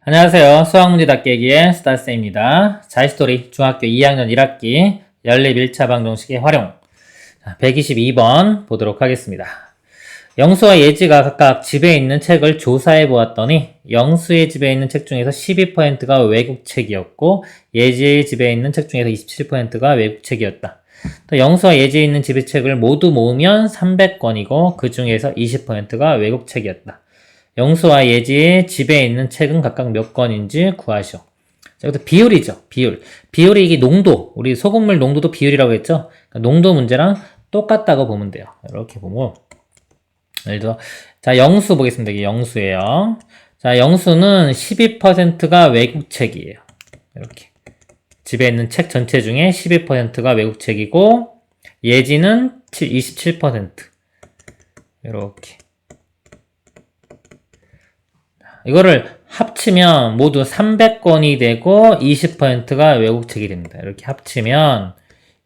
안녕하세요. 수학문제 닫깨기의 스타쌤입니다. 자이스토리 중학교 2학년 1학기 연립 1차 방정식의 활용 122번 보도록 하겠습니다. 영수와 예지가 각각 집에 있는 책을 조사해 보았더니 영수의 집에 있는 책 중에서 12%가 외국책이었고 예지의 집에 있는 책 중에서 27%가 외국책이었다. 또 영수와 예지에 있는 집의 책을 모두 모으면 300권이고 그 중에서 20%가 외국책이었다. 영수와 예지의 집에 있는 책은 각각 몇 권인지 구하시오. 자, 이것도 비율이죠. 비율. 비율이 이게 농도. 우리 소금물 농도도 비율이라고 했죠. 그러니까 농도 문제랑 똑같다고 보면 돼요. 이렇게 보면. 예를 들어, 자, 영수 보겠습니다. 이게 영수예요. 자, 영수는 12%가 외국책이에요. 이렇게. 집에 있는 책 전체 중에 12%가 외국책이고, 예지는 27%. 이렇게. 이거를 합치면 모두 300권이 되고 20%가 외국책이 됩니다. 이렇게 합치면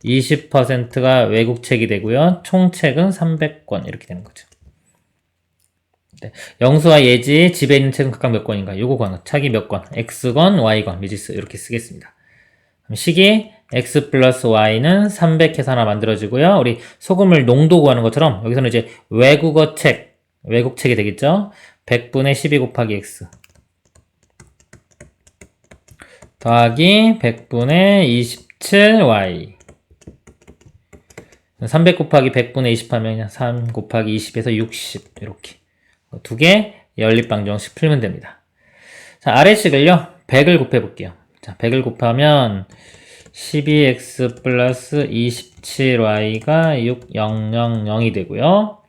20%가 외국책이 되고요. 총책은 300권 이렇게 되는 거죠. 네. 영수와 예지 집에 있는 책은 각각 몇 권인가? 요거 구하는 거. 차기 몇 권? X권, Y권, 미지수 이렇게 쓰겠습니다. 그럼 식이 X 플러스 Y는 300 해서 하나 만들어지고요. 우리 소금물 농도 구하는 것처럼 여기서는 이제 외국어 책, 외국책이 되겠죠? 100분의 12 곱하기 x 더하기 100분의 27y 300 곱하기 100분의 20 하면 3 곱하기 20에서 60 이렇게 두 개 연립방정식 풀면 됩니다. 자, 아래식을요 100을 곱해 볼게요. 자, 100을 곱하면 12x 플러스 27y가 6000이 되고요.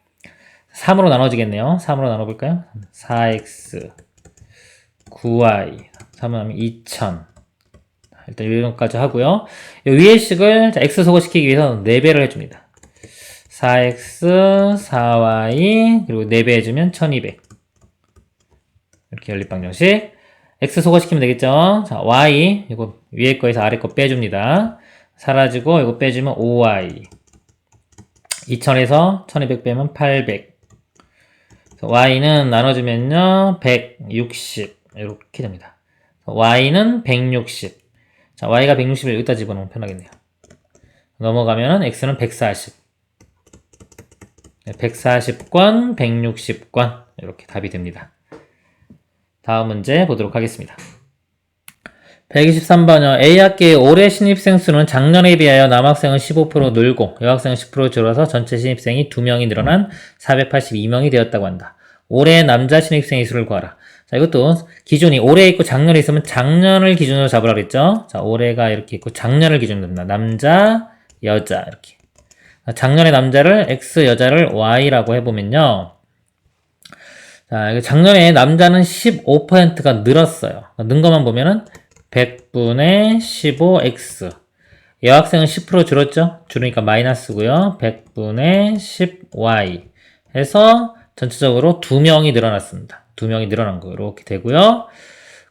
3으로 나눠지겠네요. 3으로 나눠볼까요? 4x 9y 3을 하면 2000 일단 여기까지 하고요. 이 위의 식을 x 소거시키기 위해서 4배를 해줍니다. 4x 4y 그리고 4배 해주면 1200 이렇게 연립방정식 x 소거시키면 되겠죠. 자, y 이거 위에 거에서 아래 거 빼줍니다. 사라지고 이거 빼주면 5y 2000에서 1200 빼면 800 y는 나눠주면요 160 이렇게 됩니다. y는 160 자, y가 160을 여기다 집어넣으면 편하겠네요. 넘어가면은 x는 140 140권 160권 이렇게 답이 됩니다. 다음 문제 보도록 하겠습니다. 123번요. A학기의 올해 신입생 수는 작년에 비하여 남학생은 15% 늘고 여학생은 10% 줄어서 전체 신입생이 2명이 늘어난 482명이 되었다고 한다. 올해 남자 신입생의 수를 구하라. 자, 이것도 기준이 올해 있고 작년에 있으면 작년을 기준으로 잡으라 그랬죠. 자, 올해가 이렇게 있고 작년을 기준으로 잡는다. 남자, 여자 이렇게. 작년의 남자를 X, 여자를 Y라고 해보면요. 자, 작년에 남자는 15%가 늘었어요. 는 것만 보면은 100분의 15x 여학생은 10% 줄었죠? 줄으니까 마이너스고요. 100분의 10y 해서 전체적으로 2명이 늘어났습니다. 2명이 늘어난 거 이렇게 되고요.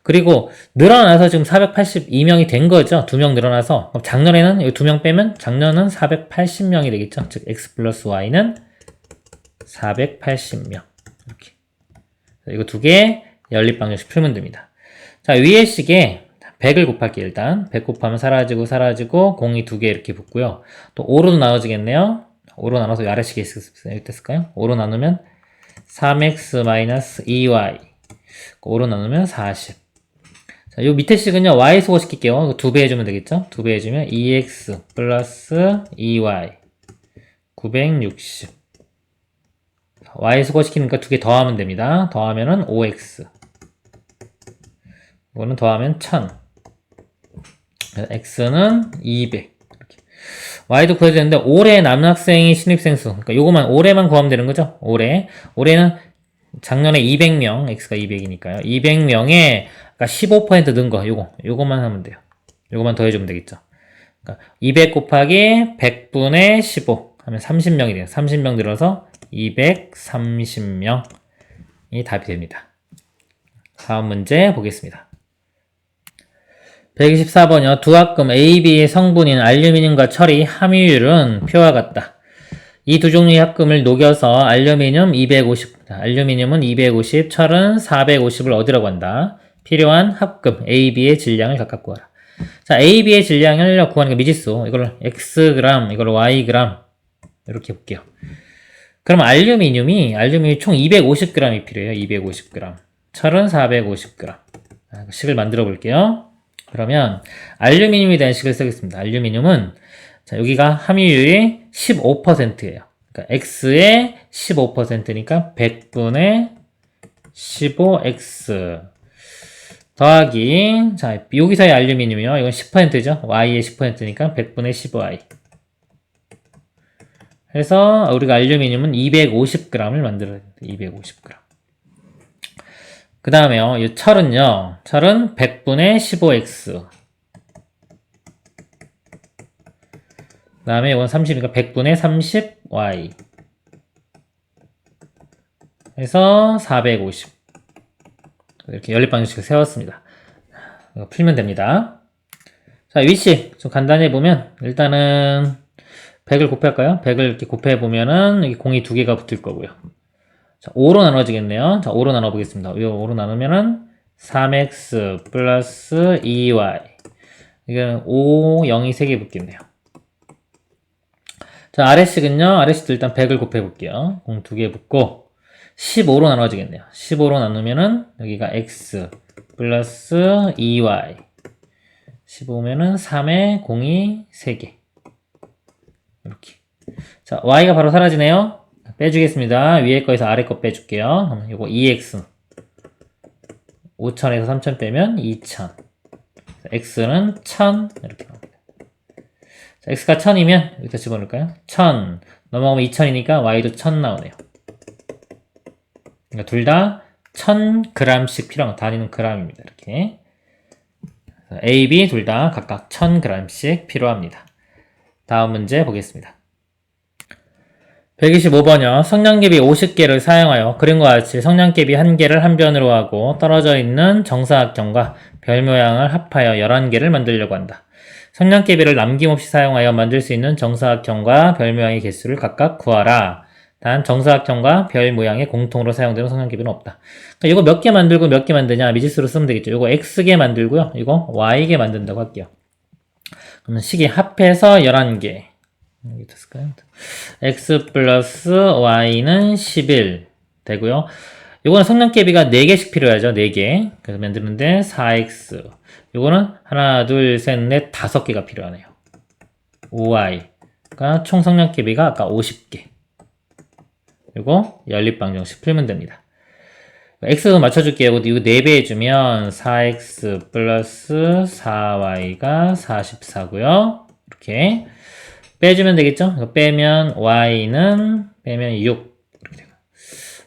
그리고 늘어나서 지금 482명이 된 거죠. 2명 늘어나서 그럼 작년에는 이 2명 빼면 작년은 480명이 되겠죠. 즉 x 플러스 y는 480명 이렇게 이거 두 개 연립방정식 풀면 됩니다. 자, 위의 식에 100을 곱할게요. 일단 100 곱하면 사라지고 0이 두 개 이렇게 붙고요. 또 5로도 나눠지겠네요. 5로 나눠서 아래식에 이렇게 쓸까요? 5로 나누면 3x-2y 5로 나누면 40 자, 요 밑에 식은요 y 소거시킬게요. 2배 해주면 되겠죠? 2배 해주면 2x 플러스 2y 960 y 소거시키니까 두 개 더하면 됩니다. 더하면은 5x 이거는 더하면 1000 x는 200 이렇게. y도 구해야 되는데 올해 남학생이 신입생 수 그러니까 요거만 올해만 구하면 되는 거죠. 올해는 작년에 200명 x가 200이니까요 200명에 그러니까 15% 는 거 요거만 하면 돼요. 요거만 더해주면 되겠죠. 그러니까 200 곱하기 100분의 15 하면 30명이 돼요. 30명 늘어서 230명이 답이 됩니다. 다음 문제 보겠습니다. 124번이요. 두 합금 AB의 성분인 알루미늄과 철의 함유율은 표와 같다. 이 두 종류의 합금을 녹여서 알루미늄은 250, 철은 450을 얻으라고 한다. 필요한 합금 A, B의 질량을 각각 구하라. 자, A, B의 질량을 구하는 게 미지수. 이걸 Xg, 이걸 Yg 이렇게 볼게요. 그럼 알루미늄이 총 250g이 필요해요. 250g. 철은 450g. 식을 만들어 볼게요. 그러면 알루미늄에 대한 식을 쓰겠습니다. 알루미늄은 자, 여기가 함유율이 15%예요. 그러니까 X의 15%니까 100분의 15X 더하기 자, 여기서의 알루미늄이요. 이건 10%죠. Y의 10%니까 100분의 15Y. 그래서 우리가 알루미늄은 250g을 만들어야 됩니다. 250g. 그 다음에요. 이 철은요. 철은 100분의 15X. 그 다음에 이건 30이니까 100분의 30Y. 해서 450. 이렇게 연립방정식을 세웠습니다. 이거 풀면 됩니다. 자, 위식 좀 간단히 보면 일단은 100을 곱할까요? 100을 이렇게 곱해보면은 여기 공이 두 개가 붙을 거고요. 자, 5로 나눠지겠네요. 자, 5로 나눠보겠습니다. 이 5로 나누면은 3x 플러스 2y. 이거는 5, 0이 3개 붙겠네요. 자, 아래식은요. 아래식도 일단 100을 곱해볼게요. 공 두 개 붙고 15로 나눠지겠네요. 15로 나누면은 여기가 x 플러스 2y. 15면은 3에 공이 3개. 이렇게. 자, y가 바로 사라지네요. 빼주겠습니다. 위에 거에서 아래 거 빼줄게요. 그러면 이거 2x. 5000에서 3000 빼면 2000. x는 1000. 이렇게 나옵니다. 자, x가 1000이면 여기다 집어넣을까요? 1000. 넘어가면 2000이니까 y도 1000 나오네요. 그러니까 둘 다 1000g씩 필요한 단위는 g입니다. 이렇게. A, B 둘 다 각각 1000g씩 필요합니다. 다음 문제 보겠습니다. 125번이요. 성냥개비 50개를 사용하여 그림과 같이 성냥개비 1개를 한 변으로 하고 떨어져 있는 정사각형과 별 모양을 합하여 11개를 만들려고 한다. 성냥개비를 남김없이 사용하여 만들 수 있는 정사각형과 별 모양의 개수를 각각 구하라. 단 정사각형과 별 모양의 공통으로 사용되는 성냥개비는 없다. 그러니까 이거 몇 개 만들고 몇 개 만드냐 미지수로 쓰면 되겠죠. 이거 X개 만들고요. 이거 Y개 만든다고 할게요. 그러면 식이 합해서 11개. 여기 됐을까요? X 플러스 Y는 11 되고요. 이거는 성냥개비가 4개씩 필요하죠. 4개. 그래서 만드는데 4X. 이거는 하나, 둘, 셋, 넷, 5개가 필요하네요. 5Y. 그러니까 총 성냥개비가 아까 50개. 그리고 연립방정식 풀면 됩니다. X 맞춰줄게요. 이거 4배 해주면 4X 플러스 4Y가 44고요. 이렇게 빼주면 되겠죠? 이거 빼면 Y는 빼면 6 이렇게 되고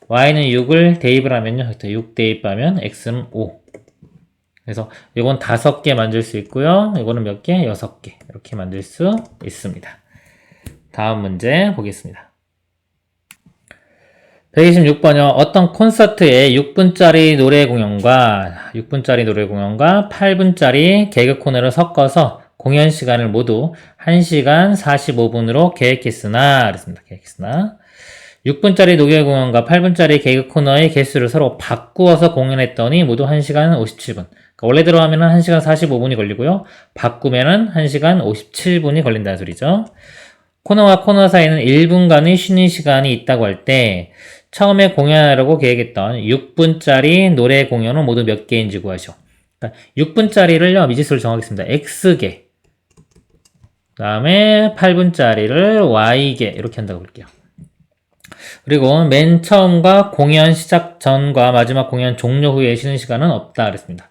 Y는 6을 대입을 하면요. 6 대입하면 X는 5. 그래서 이건 5개 만들 수 있고요. 이거는 몇 개? 6개 이렇게 만들 수 있습니다. 다음 문제 보겠습니다. 126번이요. 어떤 콘서트의 6분짜리 노래 공연과 8분짜리 개그 코너를 섞어서 공연 시간을 모두 1시간 45분으로 계획했으나 6분짜리 노래 공연과 8분짜리 개그 코너의 개수를 서로 바꾸어서 공연했더니 모두 1시간 57분. 그러니까 원래대로 하면은 1시간 45분이 걸리고요. 바꾸면은 1시간 57분이 걸린다는 소리죠. 코너와 코너 사이에는 1분간의 쉬는 시간이 있다고 할 때 처음에 공연하려고 계획했던 6분짜리 노래 공연은 모두 몇 개인지 구하시오. 그러니까 6분짜리를요, 미지수를 정하겠습니다. X개. 그 다음에 8분짜리를 Y개. 이렇게 한다고 볼게요. 그리고 맨 처음과 공연 시작 전과 마지막 공연 종료 후에 쉬는 시간은 없다. 그랬습니다.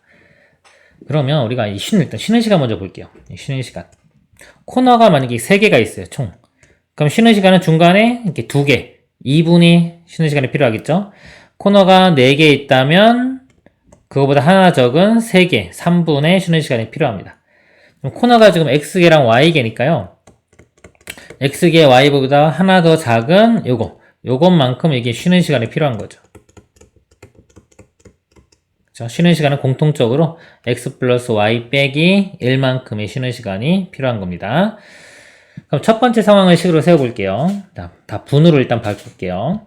그러면 우리가 일단 쉬는 시간 먼저 볼게요. 쉬는 시간. 코너가 만약에 3개가 있어요, 총. 그럼 쉬는 시간은 중간에 이렇게 2개. 2분이 쉬는 시간이 필요하겠죠? 코너가 4개 있다면 그거보다 하나 적은 3개, 3분의 쉬는 시간이 필요합니다. 그럼 코너가 지금 X개랑 Y개니까요. X개, Y보다 하나 더 작은 요것만큼 이게 쉬는 시간이 필요한 거죠. 그렇죠? 쉬는 시간은 공통적으로 X 플러스 Y 빼기 1만큼의 쉬는 시간이 필요한 겁니다. 그럼 첫 번째 상황을 식으로 세워볼게요. 다 분으로 일단 바꿀게요.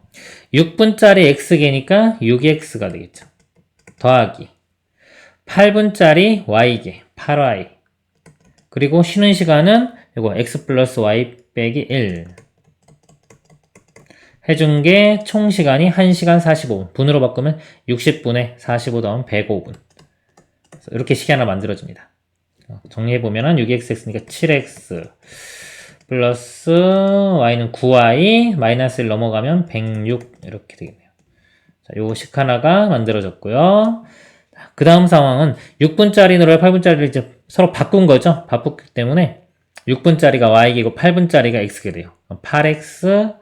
6분짜리 X개니까 6X가 되겠죠. 더하기 8분짜리 y계 8y 그리고 쉬는 시간은 이거 x 플러스 y 빼기 1 해준 게 총 시간이 1시간 45분 분으로 바꾸면 60분에 45 더하면 105분 이렇게 식이 하나 만들어집니다. 정리해보면 6xx니까 7x 플러스 y는 9y 마이너스 1 넘어가면 106 이렇게 되겠네요. 자, 요 식 하나가 만들어졌고요. 그 다음 상황은 6분짜리 노래 8분짜리를 이제 서로 바꾼 거죠. 바꿨기 때문에 6분짜리가 y이고 8분짜리가 x가 돼요. 8x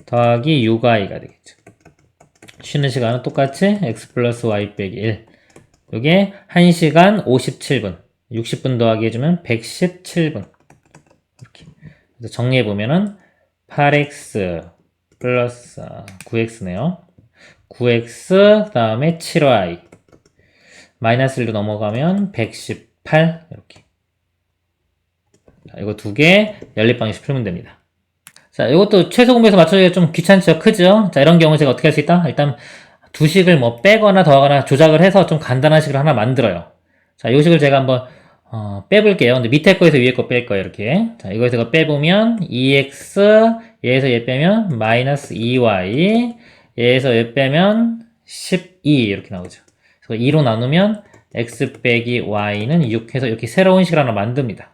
더하기 6y가 되겠죠. 쉬는 시간은 똑같이 x 플러스 y 빼기 1 이게 1시간 57분 60분 더하기 해주면 117분 이렇게 그래서 정리해보면은 8x 플러스 9x네요 9x 그 다음에 7y 마이너스 1로 넘어가면 118 이렇게 자, 이거 두 개 연립방식 풀면 됩니다. 자, 이것도 최소 공부에서 맞춰주기가 좀 귀찮죠? 크죠? 자, 이런 경우 제가 어떻게 할 수 있다? 일단 두 식을 뭐 빼거나 더하거나 조작을 해서 좀 간단한 식을 하나 만들어요. 자, 이 식을 제가 한번 빼볼게요. 근데 밑에 거에서 위에 거 뺄 거예요. 이렇게. 자, 이거에서 이거 빼보면 2x 얘에서 얘 빼면 마이너스 2y 얘에서 얘 빼면 12 이렇게 나오죠. 그래서 2로 나누면 x 빼기 y는 6 해서 이렇게 새로운 식을 하나 만듭니다.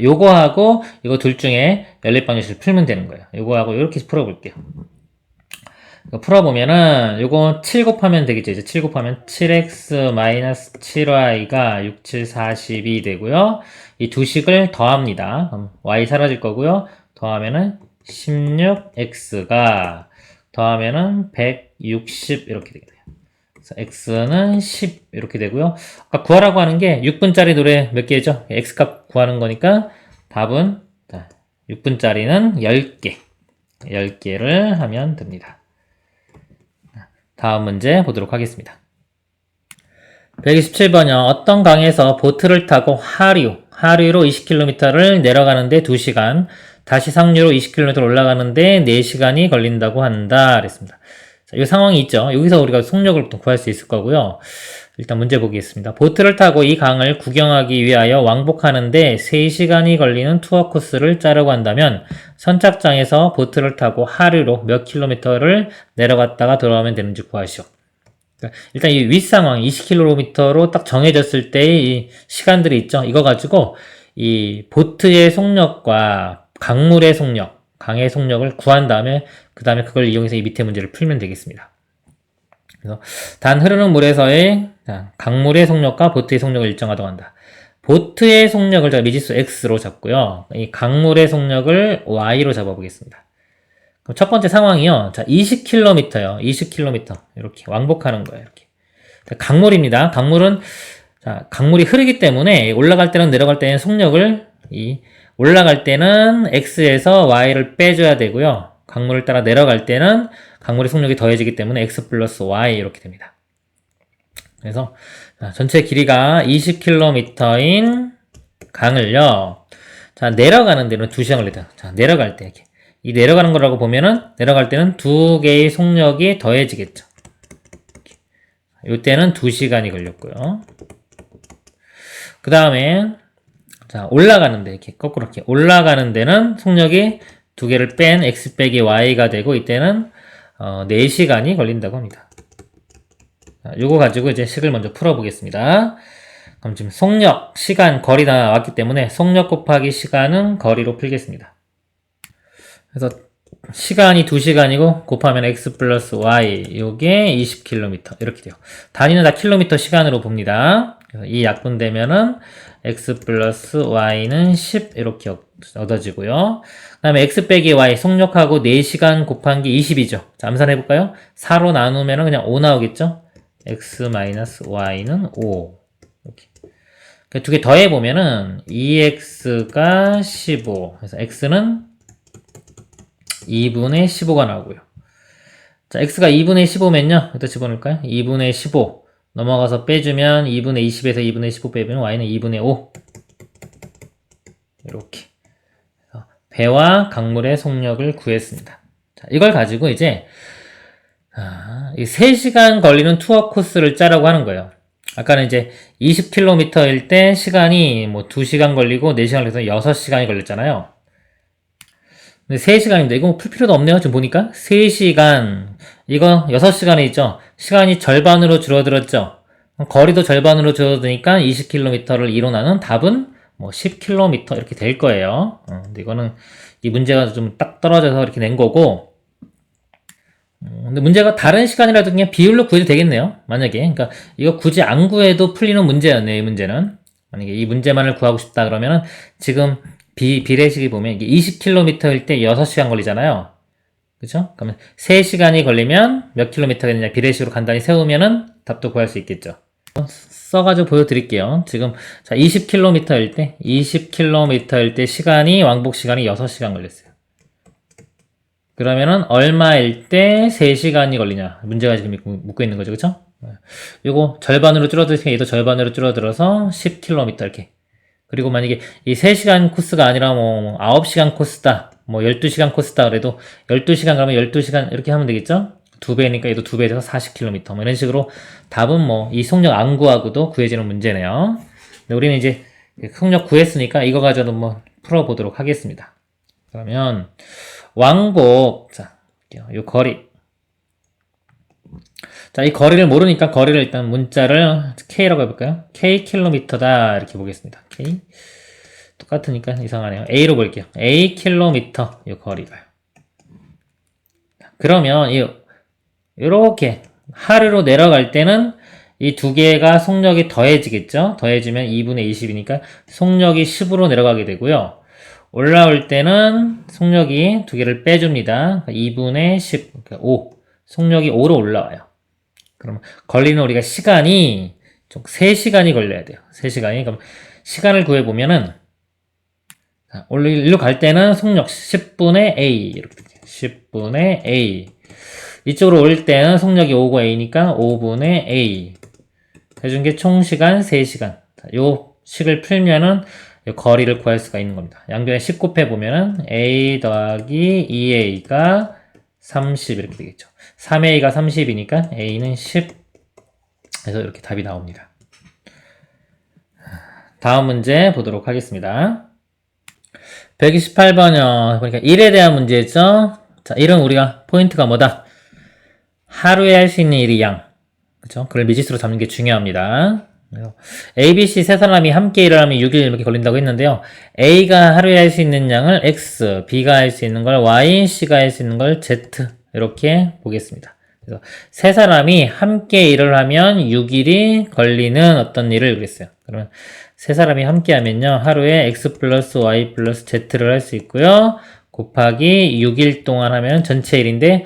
요거하고 이거 둘 중에 연립방정식을 풀면 되는 거예요. 요거하고 이렇게 풀어볼게요. 풀어보면은 요거 7 곱하면 되겠죠. 이제 7 곱하면 7x 마이너스 7y가 6, 7, 42 되고요. 이 두 식을 더합니다. 그럼 y 사라질 거고요. 더하면은 16x가 더하면은 160 이렇게 되겠네요. 그래서 x는 10 이렇게 되고요. 아까 구하라고 하는 게 6분짜리 노래 몇 개죠? x값 구하는 거니까 답은 6분짜리는 10개 10개를 하면 됩니다. 다음 문제 보도록 하겠습니다. 127번이요. 어떤 강에서 보트를 타고 하류로 20km를 내려가는데 2시간, 다시 상류로 20km 올라가는데 4시간이 걸린다고 한다. 그랬습니다. 자, 이 상황이 있죠. 여기서 우리가 속력을 또 구할 수 있을 거고요. 일단 문제 보겠습니다. 보트를 타고 이 강을 구경하기 위하여 왕복하는데 3시간이 걸리는 투어 코스를 짜려고 한다면 선착장에서 보트를 타고 하류로 몇 킬로미터를 내려갔다가 돌아오면 되는지 구하시오. 그러니까 일단 이 윗상황 20km로 딱 정해졌을 때의 이 시간들이 있죠. 이거 가지고 이 보트의 속력과 강물의 속력, 강의 속력을 구한 다음에 그 다음에 그걸 이용해서 이 밑에 문제를 풀면 되겠습니다. 그래서 단 흐르는 물에서의 강물의 속력과 보트의 속력을 일정하다고 한다. 보트의 속력을 제가 미지수 x로 잡고요. 이 강물의 속력을 y로 잡아보겠습니다. 그럼 첫 번째 상황이요. 자, 20km요. 20km. 이렇게 왕복하는 거예요. 이렇게. 강물입니다. 강물은 자, 강물이 흐르기 때문에 올라갈 때는 내려갈 때는 속력을 올라갈 때는 x에서 y를 빼줘야 되고요. 강물을 따라 내려갈 때는 강물의 속력이 더해지기 때문에 x 플러스 y 이렇게 됩니다. 그래서 전체 길이가 20km인 강을요. 자, 내려가는 데는 2시간 걸린다. 자, 내려갈 때 이렇게. 이 내려가는 거라고 보면은 내려갈 때는 두 개의 속력이 더해지겠죠. 이때는 2시간이 걸렸고요. 그 다음에 자, 올라가는데 이렇게 거꾸로 이렇게 올라가는 데는 속력이 두 개를 뺀 x 빼기 y가 되고 이때는 4시간이 걸린다고 합니다. 자, 요거 가지고 이제 식을 먼저 풀어보겠습니다. 그럼 지금 속력, 시간, 거리 다 나왔기 때문에 속력 곱하기 시간은 거리로 풀겠습니다. 그래서 시간이 2시간이고 곱하면 x 플러스 y 요게 20km 이렇게 돼요. 단위는 다 킬로미터 시간으로 봅니다. 그래서 이 약분되면은 x 플러스 y는 10 이렇게 얻어지고요. 그 다음에 x 빼기 y 속력하고 4시간 곱한 게 20이죠. 자, 암산해볼까요? 4로 나누면 그냥 5 나오겠죠? x 마이너스 y는 5 이렇게. 두 개 더해보면은 2x가 15 그래서 x는 2분의 15가 나오고요. 자, x가 2분의 15면요. 여기다 집어넣을까요? 2분의 15 넘어가서 빼주면 2분의 20에서 2분의 15 빼면 y는 2분의 5 이렇게 배와 강물의 속력을 구했습니다. 자, 이걸 가지고 이제 이 3시간 걸리는 투어 코스를 짜라고 하는 거예요. 아까는 이제 20km일 때 시간이 뭐 2시간 걸리고 4시간 걸려서 6시간이 걸렸잖아요. 근데 3시간인데 이거 풀 필요도 없네요. 지금 보니까 3시간 이거 6시간에 있죠. 시간이 절반으로 줄어들었죠. 거리도 절반으로 줄어드니까 20km를 이론하는 답은 뭐 10km 이렇게 될 거예요. 근데 이거는 이 문제가 좀 딱 떨어져서 이렇게 낸 거고, 근데 문제가 다른 시간이라도 그냥 비율로 구해도 되겠네요. 만약에. 그러니까 이거 굳이 안 구해도 풀리는 문제였네요. 이 문제는. 만약에 이 문제만을 구하고 싶다 그러면은 지금 비례식이 보면 이게 20km일 때 6시간 걸리잖아요. 그죠? 그러면 3시간이 걸리면 몇 킬로미터가 되느냐 비례식으로 간단히 세우면은 답도 구할 수 있겠죠. 써가지고 보여드릴게요. 지금 자 20km일 때 시간이 왕복 시간이 6시간 걸렸어요. 그러면은 얼마일 때 3시간이 걸리냐 문제가 지금 묻고 있는 거죠. 그쵸? 요거 절반으로 줄어들으니까 얘도 절반으로 줄어들어서 10km 이렇게. 그리고 만약에 이 3시간 코스가 아니라 뭐 9시간 코스다 뭐 12시간 코스다 그래도 12시간 가면 12시간 이렇게 하면 되겠죠? 2배니까 얘도 2배 돼서 40km 뭐 이런 식으로 답은 뭐 이 속력 안 구하고도 구해지는 문제네요. 근데 우리는 이제 속력 구했으니까 이거 가지고도 뭐 풀어보도록 하겠습니다. 그러면 왕복 자, 요 거리 자, 이 거리를 모르니까 거리를 일단 문자를 K라고 해볼까요? K킬로미터다 이렇게 보겠습니다. K 똑같으니까 이상하네요. A로 볼게요. A 킬로미터 이 거리가요. 그러면 이렇게 하루로 내려갈 때는 이 두 개가 속력이 더해지겠죠? 더해지면 2분의 20이니까 속력이 10으로 내려가게 되고요. 올라올 때는 속력이 두 개를 빼줍니다. 2분의 10, 그러니까 5. 속력이 5로 올라와요. 그럼 걸리는 우리가 시간이 좀 3시간이 걸려야 돼요. 3시간이. 그럼 시간을 구해보면은 일로 갈 때는 속력 10분의 A 이렇게 되죠. 10분의 A. 이쪽으로 올 때는 속력이 5고 A니까 5분의 A. 해준 게 총 시간 3시간. 요 식을 풀면은 거리를 구할 수가 있는 겁니다. 양변에 10 곱해보면은 A 더하기 2A가 30 이렇게 되겠죠. 3A가 30이니까 A는 10. 그래서 이렇게 답이 나옵니다. 다음 문제 보도록 하겠습니다. 128번이요. 그러니까 1에 대한 문제죠. 자, 1은 우리가 포인트가 뭐다? 하루에 할 수 있는 일이 양. 그쵸? 그걸 미지수로 잡는 게 중요합니다. A, B, C 세 사람이 함께 일을 하면 6일 이렇게 걸린다고 했는데요. A가 하루에 할 수 있는 양을 X, B가 할 수 있는 걸 Y, C가 할 수 있는 걸 Z 이렇게 보겠습니다. 그래서 세 사람이 함께 일을 하면 6일이 걸리는 어떤 일을 그랬어요. 그러면 세 사람이 함께 하면요. 하루에 X 플러스 Y 플러스 Z를 할 수 있고요. 곱하기 6일 동안 하면 전체 일인데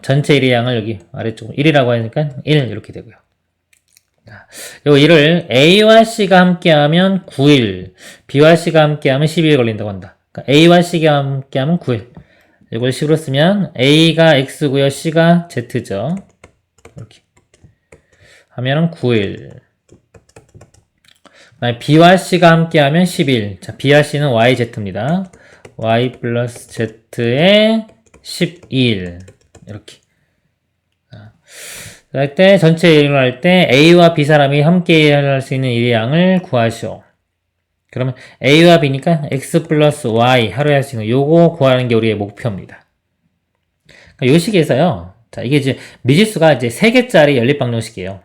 전체 일의 양을 여기 아래쪽 1이라고 하니까 1 이렇게 되고요. 요 일을 A와 C가 함께하면 9일, B와 C가 함께하면 12일 걸린다고 한다. 그러니까 A와 C가 함께하면 9일. 이걸 식으로 쓰면 A가 X고요, C가 Z죠. 이렇게 하면은 9일. B와 C가 함께하면 10일. 자, B와 C는 Y, Z입니다. Y 플러스 Z에 12일. 이렇게. 할 때 전체 일을 할 때 A와 B 사람이 함께 할 수 있는 일의 양을 구하시오. 그러면 A와 B니까 X 플러스 Y 하루에 할 수 있는 요거 구하는 게 우리의 목표입니다. 그러니까 요 식에서요. 자, 이게 이제 미지수가 이제 3개짜리 연립방정식이에요.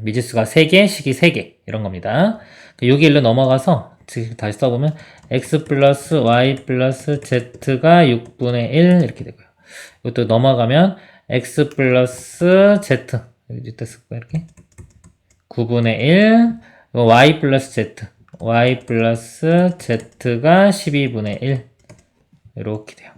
미지수가 3개, 식이 3개 이런 겁니다. 6일로 넘어가서 다시 써보면 X 플러스 Y 플러스 Z가 6분의 1 이렇게 되고요. 이것도 넘어가면 X 플러스 Z 이때 쓸까 이렇게 9분의 1 Y 플러스 Z Y 플러스 Z가 12분의 1 이렇게 돼요.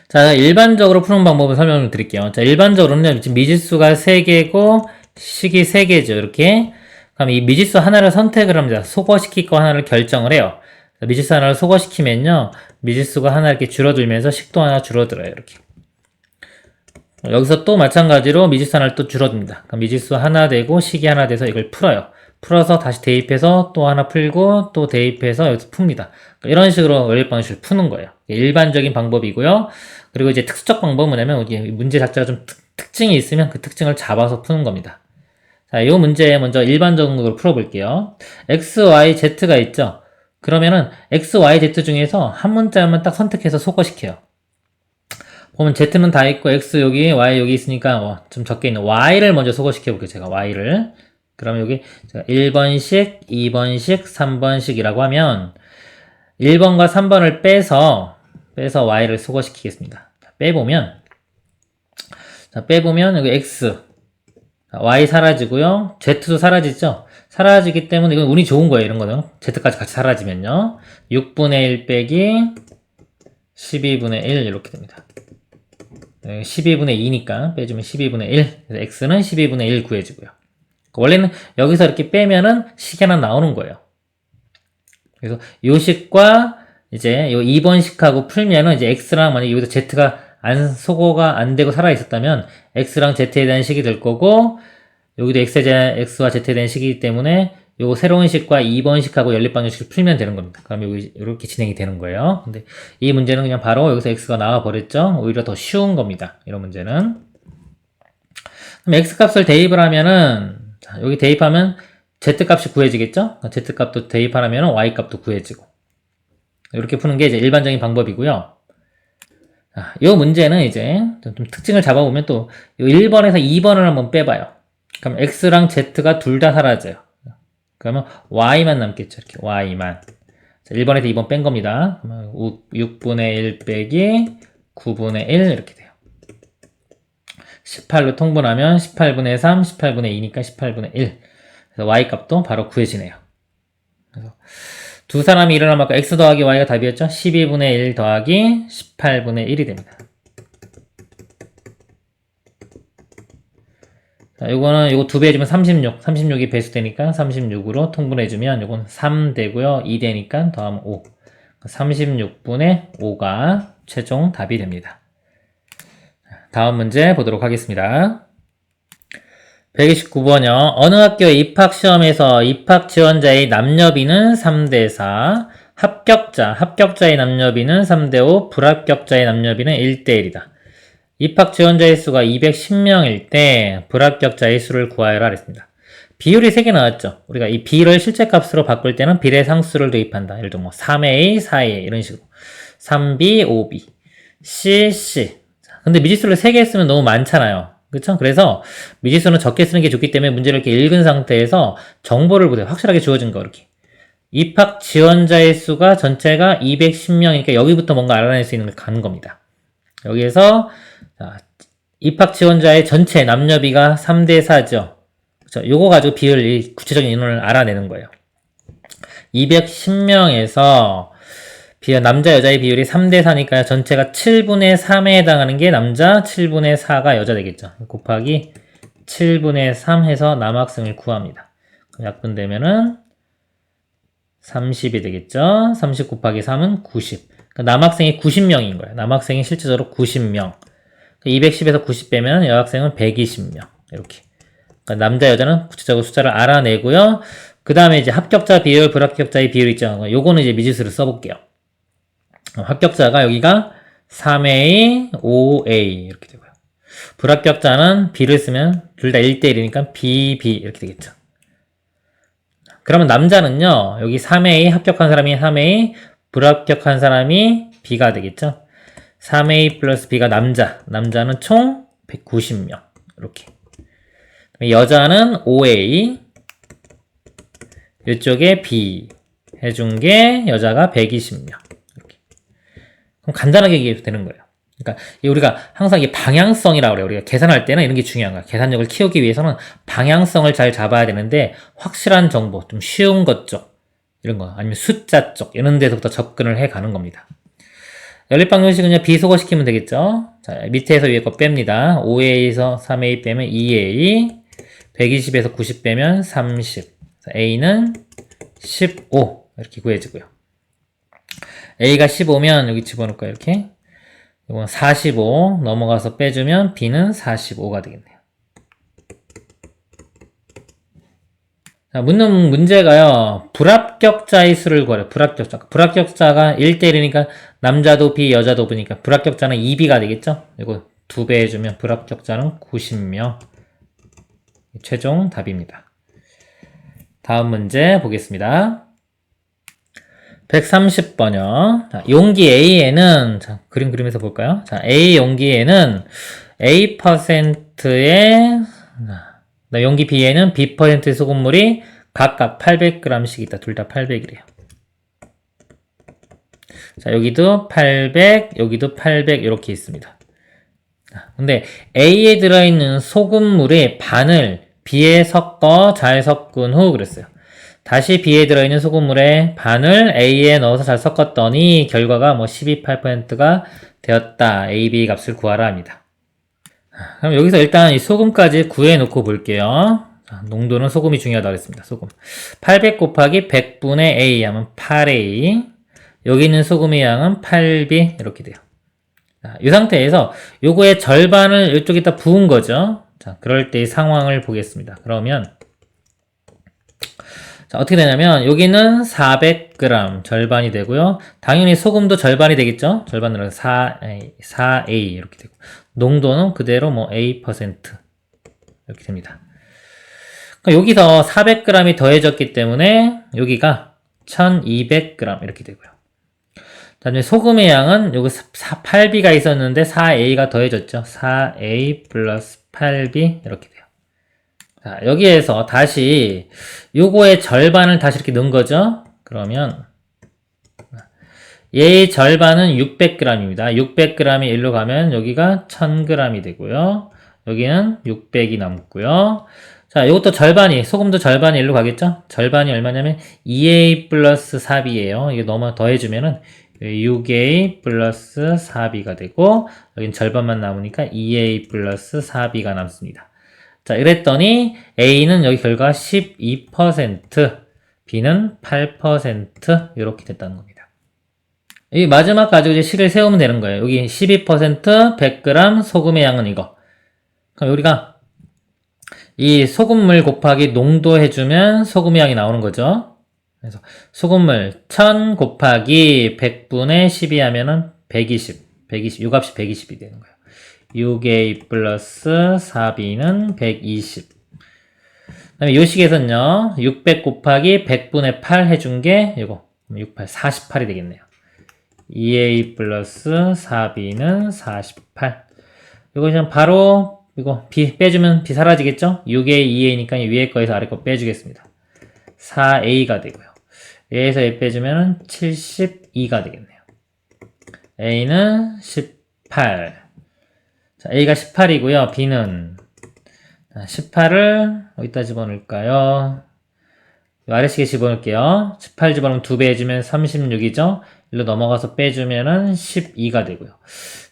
자, 일반적으로 푸는 방법을 설명을 드릴게요. 자, 일반적으로는 지금 미지수가 3개고 식이 3개죠. 이렇게. 그럼 이 미지수 하나를 선택을 합니다. 소거시킬 거 하나를 결정을 해요. 미지수 하나를 소거시키면요. 미지수가 하나 이렇게 줄어들면서 식도 하나 줄어들어요. 이렇게. 여기서 또 마찬가지로 미지수 하나를 또 줄어듭니다. 그럼 미지수 하나 되고 식이 하나 돼서 이걸 풀어요. 풀어서 다시 대입해서 또 하나 풀고 또 대입해서 여기서 풉니다. 이런 식으로 연립방식을 푸는 거예요. 일반적인 방법이고요. 그리고 이제 특수적 방법은 뭐냐면 문제 자체가 좀 특징이 있으면 그 특징을 잡아서 푸는 겁니다. 자, 이 문제 먼저 일반적으로 풀어볼게요. x, y, z가 있죠? 그러면은 x, y, z 중에서 한 문자만 딱 선택해서 소거시켜요. 보면 z는 다 있고 x 여기, y 여기 있으니까 좀 적게 있는 y를 먼저 소거시켜 볼게요. 제가 y를. 그러면 여기 1번씩, 2번씩, 3번씩이라고 하면 1번과 3번을 빼서 y를 소거시키겠습니다. 빼보면 여기 x, y 사라지고요. z도 사라지죠? 사라지기 때문에 이건 운이 좋은 거예요. 이런 거는. z까지 같이 사라지면요. 6분의 1 빼기 12분의 1 이렇게 됩니다. 12분의 2니까 빼주면 12분의 1. 그래서 x는 12분의 1 구해지고요. 원래는 여기서 이렇게 빼면은 식이 하나 나오는 거예요. 그래서 요 식과 이제 요 2번식하고 풀면은 이제 x랑 만약에 여기서 z가 소거가 안 되고 살아 있었다면 x랑 z에 대한 식이 될 거고 여기도 x와 z에 대한 식이기 때문에 요 새로운 식과 2번식하고 연립방정식을 풀면 되는 겁니다. 그럼 여기 이렇게 진행이 되는 거예요. 근데 이 문제는 그냥 바로 여기서 x가 나와 버렸죠. 오히려 더 쉬운 겁니다. 이런 문제는. 그럼 x 값을 대입을 하면은 여기 대입하면 z 값이 구해지겠죠? z 값도 대입하면 y 값도 구해지고 이렇게 푸는 게 이제 일반적인 방법이고요. 이 문제는 이제 좀 특징을 잡아보면 또 1번에서 2번을 한번 빼봐요. 그럼 x랑 z가 둘 다 사라져요. 그러면 y만 남겠죠. 이렇게 y만. 자, 1번에서 2번 뺀 겁니다. 그러면 6분의 1 빼기 9분의 1 이렇게 돼요. 18로 통분하면 18분의 3, 18분의 2니까 18분의 1. 그래서 y 값도 바로 구해지네요. 그래서 두 사람이 일어나면 아까 x 더하기 y가 답이었죠? 12분의 1 더하기 18분의 1이 됩니다. 자, 요거 두 배 해주면 36. 36이 배수되니까 36으로 통분해주면 요건 3 되고요. 2 되니까 더하면 5. 36분의 5가 최종 답이 됩니다. 다음 문제 보도록 하겠습니다. 129번이요. 어느 학교의 입학시험에서 입학지원자의 남녀비는 3대4, 합격자의 남녀비는 3대5, 불합격자의 남녀비는 1대1이다. 입학지원자의 수가 210명일 때 불합격자의 수를 구하여라 그랬습니다. 비율이 3개 나왔죠. 우리가 이 B를 실제값으로 바꿀 때는 비례상수를 도입한다. 예를 들어 뭐 3A, 4A 이런 식으로 3B, 5B, C. 근데 미지수를 3개 했으면 너무 많잖아요. 그쵸? 그래서 미지수는 적게 쓰는 게 좋기 때문에 문제를 이렇게 읽은 상태에서 정보를 보세요. 확실하게 주어진 거 이렇게. 입학 지원자의 수가 전체가 210명이니까 여기부터 뭔가 알아낼 수 있는 걸 가는 겁니다. 여기에서 입학 지원자의 전체 남녀비가 3대4죠. 그쵸? 요거 가지고 비율, 구체적인 인원을 알아내는 거예요. 210명에서 남자 여자의 비율이 3대4니까요. 전체가 7분의 3에 해당하는 게 남자, 7분의 4가 여자 되겠죠. 곱하기 7분의 3 해서 남학생을 구합니다. 약분되면은 30이 되겠죠. 30 곱하기 3은 90. 그러니까 남학생이 90명인 거예요. 남학생이 실제적으로 90명. 210에서 90 빼면 여학생은 120명. 이렇게. 그러니까 남자, 여자는 구체적으로 숫자를 알아내고요. 그 다음에 이제 합격자 비율, 불합격자의 비율 있죠. 요거는 이제 미지수를 써볼게요. 합격자가 여기가 3A, 5A 이렇게 되고요. 불합격자는 B를 쓰면 둘 다 1대1이니까 BB 이렇게 되겠죠. 그러면 남자는요. 여기 3A 합격한 사람이 3A, 불합격한 사람이 B가 되겠죠. 3A 플러스 B가 남자는 총 190명 이렇게. 여자는 5A, 이쪽에 B 해준 게 여자가 120명. 그럼 간단하게 얘기해도 되는 거예요. 그러니까 우리가 항상 이 방향성이라고 그래요. 우리가 계산할 때는 이런 게 중요한 거야. 계산력을 키우기 위해서는 방향성을 잘 잡아야 되는데 확실한 정보, 좀 쉬운 것 쪽, 이런 거 아니면 숫자 쪽 이런 데서부터 접근을 해 가는 겁니다. 연립방정식은 그냥 비소거시키면 되겠죠. 자, 밑에서 위에 거 뺍니다. 5A에서 3A 빼면 2A, 120에서 90 빼면 30. A는 15 이렇게 구해지고요. A가 15면 여기 집어넣을까요? 이렇게. 이건 45 넘어가서 빼주면 B는 45가 되겠네요. 자, 묻는 문제가요. 불합격자의 수를 구하래요. 불합격자가 1대1이니까 남자도 B, 여자도 B니까 불합격자는 2B가 되겠죠? 이거 2배 해주면 불합격자는 90명. 최종 답입니다. 다음 문제 보겠습니다. 130번요. 자, 용기 A에는, 자, 그림에서 볼까요? 자, A 용기에는 A%의, 용기 B에는 B%의 소금물이 각각 800g씩 있다. 둘 다 800이래요. 자, 여기도 800, 여기도 800 이렇게 있습니다. 근데 A에 들어있는 소금물의 반을 B에 섞어 잘 섞은 후 그랬어요. 다시 B에 들어있는 소금물의 반을 A에 넣어서 잘 섞었더니 결과가 12.8%가 되었다. A, B 값을 구하라 합니다. 그럼 여기서 일단 이 소금까지 구해놓고 볼게요. 농도는 소금이 중요하다고 했습니다. 소금. 800 곱하기 100분의 A 하면 8A. 여기 있는 소금의 양은 8B 이렇게 돼요. 자, 이 상태에서 요거의 절반을 이쪽에다 부은 거죠. 자, 그럴 때의 상황을 보겠습니다. 그러면 자, 어떻게 되냐면 여기는 400g 절반이 되고요. 당연히 소금도 절반이 되겠죠. 절반으로 4A 이렇게 되고 농도는 그대로 A% 이렇게 됩니다. 그러니까 여기서 400g이 더해졌기 때문에 여기가 1200g 이렇게 되고요. 다음에 소금의 양은 여기 8B가 있었는데 4A가 더해졌죠. 4A 플러스 8B 이렇게 돼요. 자, 여기에서 다시 요거의 절반을 다시 이렇게 넣은 거죠. 그러면 얘의 절반은 600g입니다. 600g이 일로 가면 여기가 1000g이 되고요. 여기는 600이 남고요. 자, 이것도 절반이, 소금도 절반이 일로 가겠죠? 절반이 얼마냐면 2A 플러스 4B예요. 이게 너무 더해주면은 6A 플러스 4B가 되고 여긴 절반만 남으니까 2A 플러스 4B가 남습니다. 자, 이랬더니 A는 여기 결과 12%, B는 8% 이렇게 됐다는 겁니다. 이 마지막 가지고 이제 식을 세우면 되는 거예요. 여기 12% 100g 소금의 양은 이거. 그럼 우리가 이 소금물 곱하기 농도 해주면 소금의 양이 나오는 거죠. 그래서 소금물 1000 곱하기 100분의 12 하면은 120, 요 값이 120이 되는 거예요. 6A 플러스 4B는 120. 그 다음에 요 식에서는요, 600 곱하기 100분의 8 해준 게 이거 68, 48이 되겠네요. 2A 플러스 4B는 48. 이거 그냥 바로 이거 B 빼주면 B 사라지겠죠? 6A, 2A니까 위에 거에서 아래 거 빼주겠습니다. 4A가 되고요. 얘에서 얘 빼주면 72가 되겠네요. A는 18. 자, A가 18이고요. B는 18을 어디다 집어넣을까요? 아래식에 집어넣을게요. 18 집어넣으면 2배 해주면 36이죠? 일로 넘어가서 빼주면은 12가 되고요.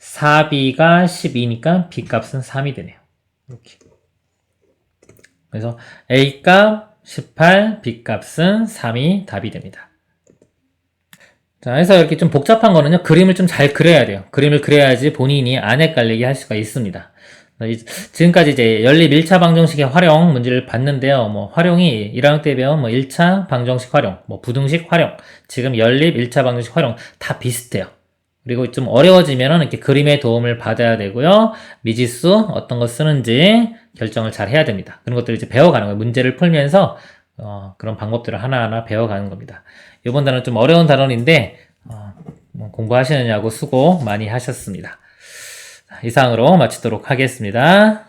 4B가 12니까 B 값은 3이 되네요. 이렇게. 그래서 A 값 18, B 값은 3이 답이 됩니다. 자, 그래서 이렇게 좀 복잡한 거는요, 그림을 좀 잘 그려야 돼요. 그림을 그려야지 본인이 안 헷갈리게 할 수가 있습니다. 지금까지 이제 연립 1차 방정식의 활용 문제를 봤는데요. 활용이 1학년 때 배운 1차 방정식 활용, 부등식 활용, 지금 연립 1차 방정식 활용 다 비슷해요. 그리고 좀 어려워지면은 이렇게 그림의 도움을 받아야 되고요. 미지수 어떤 거 쓰는지 결정을 잘 해야 됩니다. 그런 것들을 이제 배워가는 거예요. 문제를 풀면서 그런 방법들을 하나하나 배워가는 겁니다. 이번 단어는 좀 어려운 단어인데 공부하시느냐고 수고 많이 하셨습니다. 이상으로 마치도록 하겠습니다.